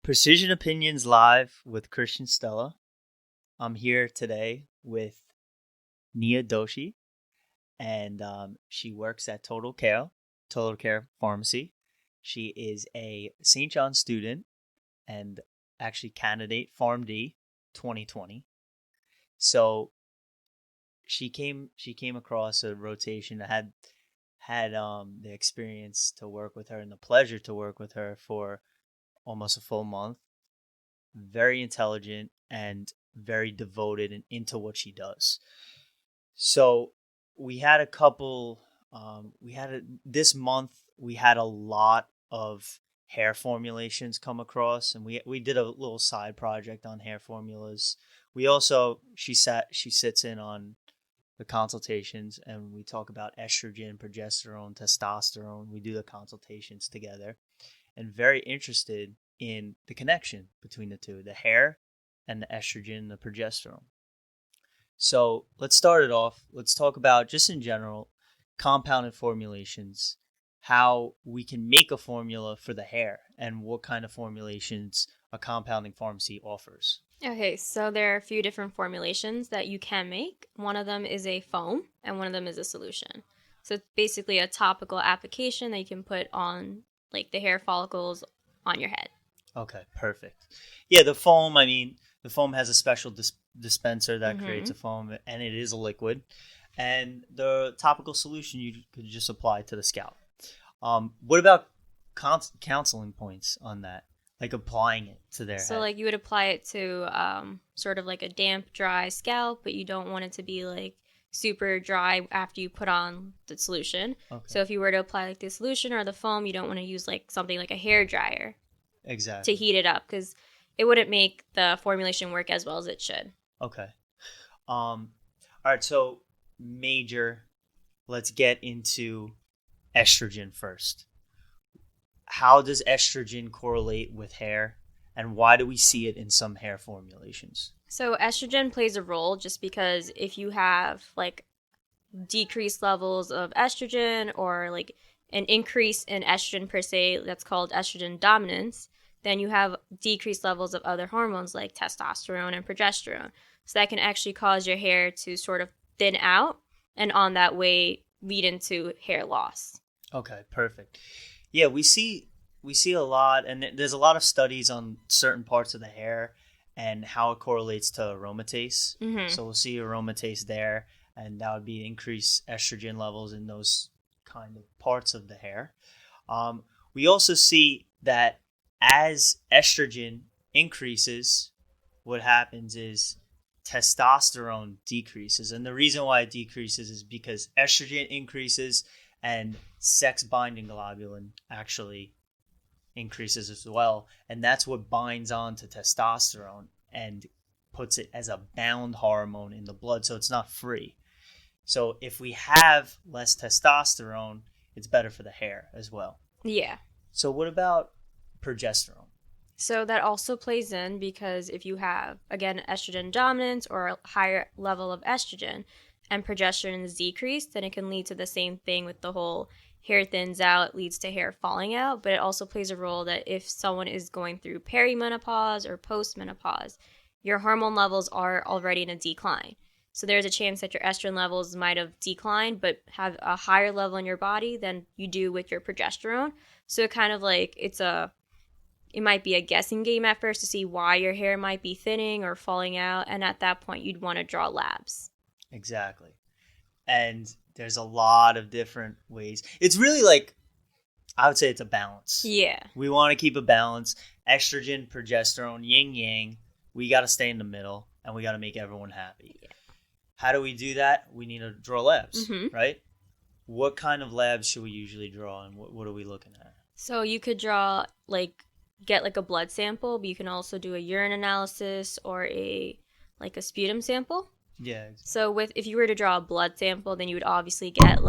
Precision Opinions Live with Christian Stella. I'm here today with Niyati Doshi, and she works at Total Care Pharmacy. She is a St. John student and actually candidate Pharm D 2020. So she came across a rotation. I had the experience to work with her and the pleasure to work with her for almost a full month. Very intelligent and very devoted and into what she does. So we had a couple. This month we had a lot of hair formulations come across, and we did a little side project on hair formulas. We also she sits in on the consultations, and we talk about estrogen, progesterone, testosterone. We do the consultations together, and very interested in the connection between the two, the hair and the estrogen and the progesterone. So let's start it off. Let's talk about, just in general, compounded formulations, how we can make a formula for the hair, and what kind of formulations a compounding pharmacy offers. Okay, so there are a few different formulations that you can make. One of them is a foam, and one of them is a solution. So it's basically a topical application that you can put on, like, the hair follicles on your head. Okay, perfect. Yeah, the foam, the foam has a special dispenser that creates a foam, and it is a liquid. And the topical solution you could just apply to the scalp. What about counseling points on that? Like applying it to their head? So, like, you would apply it to sort of like a damp, dry scalp, but you don't want it to be, like, super dry after you put on the solution. Okay. So if you were to apply, like, the solution or the foam, you don't want to use, like, something like a hair dryer. Exactly. To heat it up, because it wouldn't make the formulation work as well as it should. Okay. All right, so let's get into estrogen first. How does estrogen correlate with hair, and why do we see it in some hair formulations? So estrogen plays a role just because if you have, like, decreased levels of estrogen, or, like, an increase in estrogen per se, that's called estrogen dominance, then you have decreased levels of other hormones like testosterone and progesterone. So that can actually cause your hair to sort of thin out, and on that way lead into hair loss. Okay, perfect. Yeah, we see a lot, and there's a lot of studies on certain parts of the hair and how it correlates to aromatase. Mm-hmm. So we'll see aromatase there, and that would be increased estrogen levels in those kind of parts of the hair. We also see that as estrogen increases, what happens is testosterone decreases. And the reason why it decreases is because estrogen increases and sex binding globulin actually increases as well. And that's what binds on to testosterone and puts it as a bound hormone in the blood, so it's not free. So if we have less testosterone, it's better for the hair as well. Yeah. So what about progesterone? So that also plays in, because if you have, again, estrogen dominance or a higher level of estrogen and progesterone is decreased, then it can lead to the same thing with the whole hair thins out, leads to hair falling out. But it also plays a role that if someone is going through perimenopause or postmenopause, your hormone levels are already in a decline. So there's a chance that your estrogen levels might have declined but have a higher level in your body than you do with your progesterone. So it kind of like it might be a guessing game at first to see why your hair might be thinning or falling out. And at that point, you'd want to draw labs. Exactly. And there's a lot of different ways. It's really like, I would say it's a balance. Yeah. We want to keep a balance. Estrogen, progesterone, yin yang. We got to stay in the middle, and we got to make everyone happy. Yeah. How do we do that? We need to draw labs, Mm-hmm. right? What kind of labs should we usually draw, and what are we looking at? So you could draw, get a blood sample, but you can also do a urine analysis or a sputum sample. Yeah. So if you were to draw a blood sample, then you would obviously get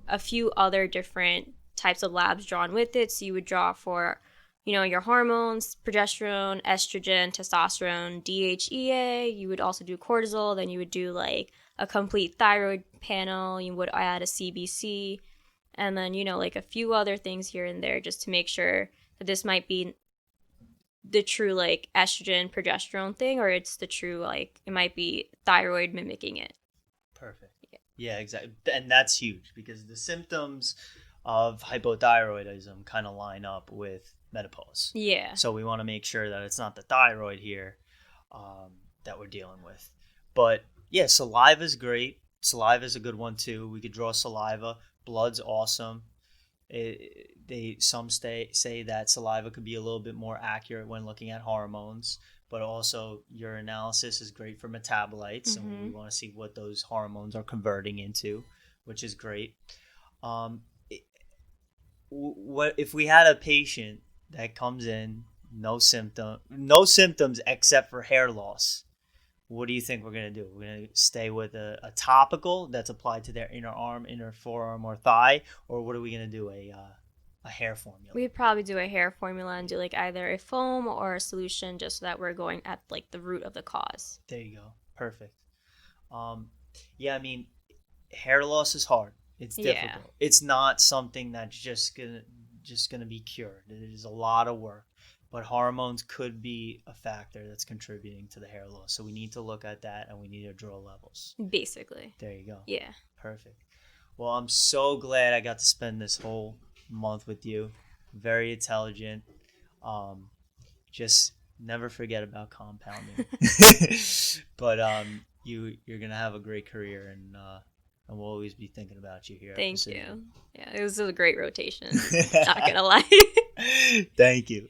a few other different types of labs drawn with it. So you would draw for, your hormones, progesterone, estrogen, testosterone, DHEA. You would also do cortisol. Then you would do a complete thyroid panel. You would add a CBC, and then a few other things here and there, just to make sure that this might be the true like estrogen progesterone thing, or it's the true like it might be thyroid mimicking it. Perfect. Yeah, exactly. And that's huge because the symptoms of hypothyroidism kind of line up with menopause. Yeah. So we want to make sure that it's not the thyroid here that we're dealing with. But yeah, saliva is great. Saliva is a good one too. We could draw saliva. Blood's awesome. Some say that saliva could be a little bit more accurate when looking at hormones, but also your analysis is great for metabolites, and we want to see what those hormones are converting into, which is great. Um, what if we had a patient that comes in no symptoms except for hair loss? What do you think we're going to do? We're going to stay with a topical that's applied to their inner arm, inner forearm, or thigh, or what are we going to do? A hair formula? We'd probably do a hair formula and do like either a foam or a solution, just so that we're going at like the root of the cause. There you go. Perfect. Um, yeah, I mean, hair loss is hard. It's Yeah. difficult. It's not something that's just gonna be cured. It is a lot of work. But hormones could be a factor that's contributing to the hair loss. So we need to look at that and we need to draw levels. Basically. There you go. Yeah. Perfect. Well, I'm so glad I got to spend this whole month with you. Very intelligent. Um, just never forget about compounding. But you're gonna have a great career, and we'll always be thinking about you here. Thank you. Yeah, it was a great rotation. Not gonna lie. Thank you.